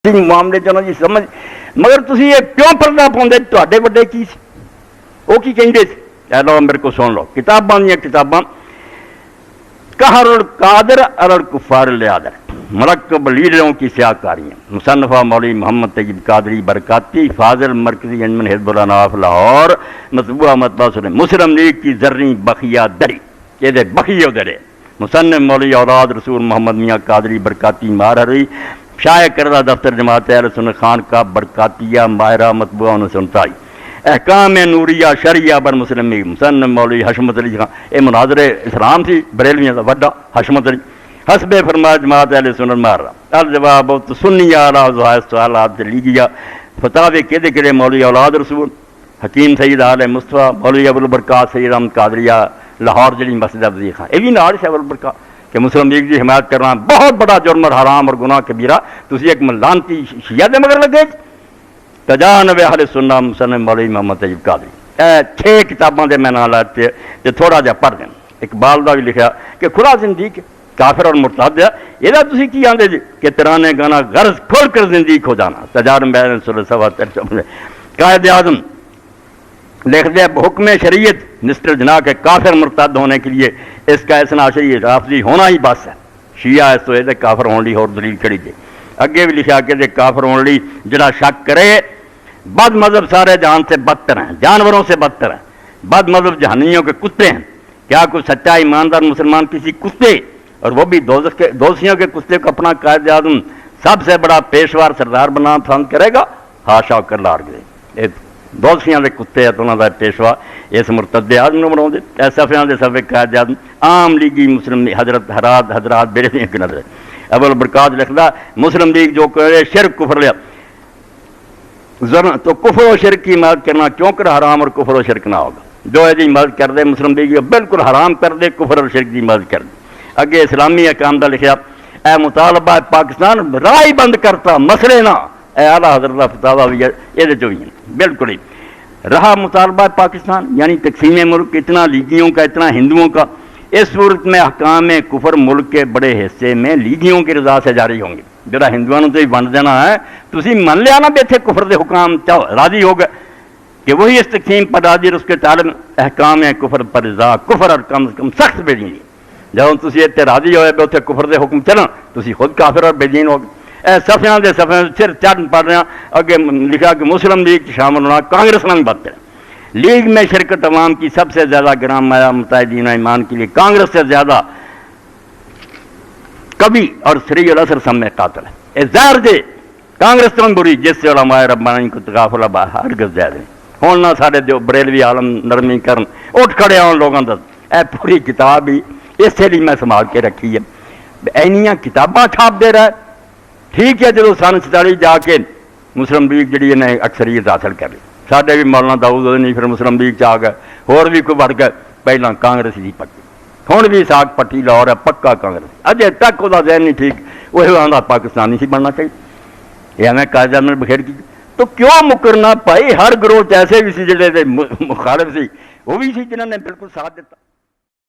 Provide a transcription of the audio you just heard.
معاملے چنا جی سمجھ مگر تسی یہ کیوں پردہ پاؤندے تواڈے وڈے کی سی وہ کی کہندے سی اے لو میرے کو سن لو کتاباں دیاں کتاباں قہر القادر علی الکفار العادر مرکب لیڈروں کی سیاہ کاریاں مصنفہ مولوی محمد طیب قادری برکاتی فاضل مرکزی انجمن حزب الاناف لاہور مطبوعہ مطبع سن مسلم لیگ کی زرعی بخیہ دری یہ دے بخیہ درے مصنف مولوی اولاد رسول محمد میاں قادری برکاتی مارہری شائع کردہ دفتر جماعت اہل سنت خان کا برکاتیہ ماہرہ مطبوعہ 1939 احکام نوریہ شریعہ بر مسلم لیگ مصنف مولوی حشمت علی خان اے مناظر اسلام سی بریلویاں دا وڈا حشمت علی حسب فرما جماعت اہل سنت مارہ الجواب سنی اعلیٰ سوالات لیگیا فتاوی کہدے کرے مولوی اولاد رسول حکیم سید آل مصطفیٰ مولوی ابو البرکات سید احمد قادریہ لاہور جلی مسجد افضل خان یہ بھی نال سے ابو البرکات کہ مسلم لیگ کی حمایت کرنا بہت بڑا جرم اور حرام اور گناہ کبیرہ تسی ایک لانتی شیعہ دے مگر لگے تجانب اہل سنت مصنف مولوی محمد طیب قادری 6 کتاباں دے میں نال لاتے تے تھوڑا جا پڑھ دیں اقبال دا بھی لکھا کہ کھلا زندگی کافر اور مرتد ہے یہ تسی کی آندے جی کہ ترانے گانا غرض کھول کر زندگی کھو جانا تجارب اہل سنت سوا قائد اعظم لکھ دے حکم شریعت نسٹر جناح کے کافر مرتد ہونے کے لیے اس کا اسنا شریع رافضی ہونا ہی بس ہے شیعہ اس تو یہ کافر ہونے لی اور دلیل کھڑی دے اگے بھی لکھا کہ کافر ہونے لی جڑا شک کرے بد مذہب سارے جہان سے بدتر ہیں جانوروں سے بدتر ہیں بد مذہب جہنمیوں کے کتے ہیں کیا کوئی سچا ایماندار مسلمان کسی کتے اور وہ بھی دوسیوں کے کتے کو اپنا قائد اعظم سب سے بڑا پیشوار سردار بنا پسند کرے گا ہاشا کر لار گئے دوسیاں دے کتے تو انہوں کا پیشوا اس مرتد اعظم نے بنا دے صفیاں دے صفے قائد اعظم عام لیگی مسلم حضرت حضرات بیرے کی نظر ابو البرکات لکھدا مسلم لیگ جو کرے شرک کفر لیا تو کفر و شرک کی مدد کرنا کیوں کر حرام اور کفر و شرک نہ ہوگا جو ہے جی مدد کر دے مسلم لیگ بالکل حرام کر دے کفر اور شرک کی مدد کر دے اگے اسلامی احکام دا لکھا اے مطالبہ پاکستان راہ بند کرتا مسئلے نہ اے اعلیٰ حضرت فتاوی بھی یہ جو ہیں بالکل ہی رہا مطالبہ پاکستان یعنی تقسیم ملک اتنا لیگیوں کا اتنا ہندوؤں کا اس صورت میں احکام کفر ملک کے بڑے حصے میں لیگیوں کی رضا سے جاری ہوں گے جڑا ہندوؤں تو ہی بن دینا ہے تسی من لیا نا بیٹھے کفر دے حکام چاہو راضی ہو گئے کہ وہی اس تقسیم پر راضی اور اس کے طالب احکام کفر پر رضا کفر اور کم از کم سخت بے دینی جب تسی اتنے راضی ہوئے بے اتنے کفر دے حکم چلن تسی خود کافر اور بے دین ہو گئے صفیاں دے صفحے سر چڑھ پڑھ رہے ہیں اگے لکھا کہ مسلم لیگ شامل ہونا کانگریس میں بدتر ہے لیگ میں شرکت عوام کی سب سے زیادہ گرام مایا متحدین ایمان کے لیے کانگریس سے زیادہ کبھی اور سری الاثر سم میں قاتل ہے ظاہر دے کانگریس تو بری جس سے علماء ربانی کو تغافل ہرگز زیادہ ہوں نہ سارے جو بریلوی عالم نرمی کرن اٹھ کھڑے آن لوگوں کا اے پوری کتاب ہی اسی لیے میں سنبھال کے رکھی ہے اینیاں کتاباں چھاپ دے رہا ہے ٹھیک ہے جدو سن 47 جا کے مسلم لیگ جڑی انہیں اکثریت حاصل کر لی ساڈے بھی مولانا داؤد نہیں پھر مسلم لیگ چ آ گئے ہور بھی کوئی بڑھ گئے پہلا کانگریس ہی پکی ہوں بھی ساگ پٹی لاہور ہے پکا کانگریس اجے تک وہ ذہن نہیں ٹھیک وہ آدھا پاکستانی سی بننا چاہیے یہ ہمیں قائد اعظم نے بخیر کی تو کیوں مکرنا پائی ہر گروہ ایسے بھی سی جڑے مخالف سی وہ بھی سی جنہوں نے بالکل ساتھ دیتا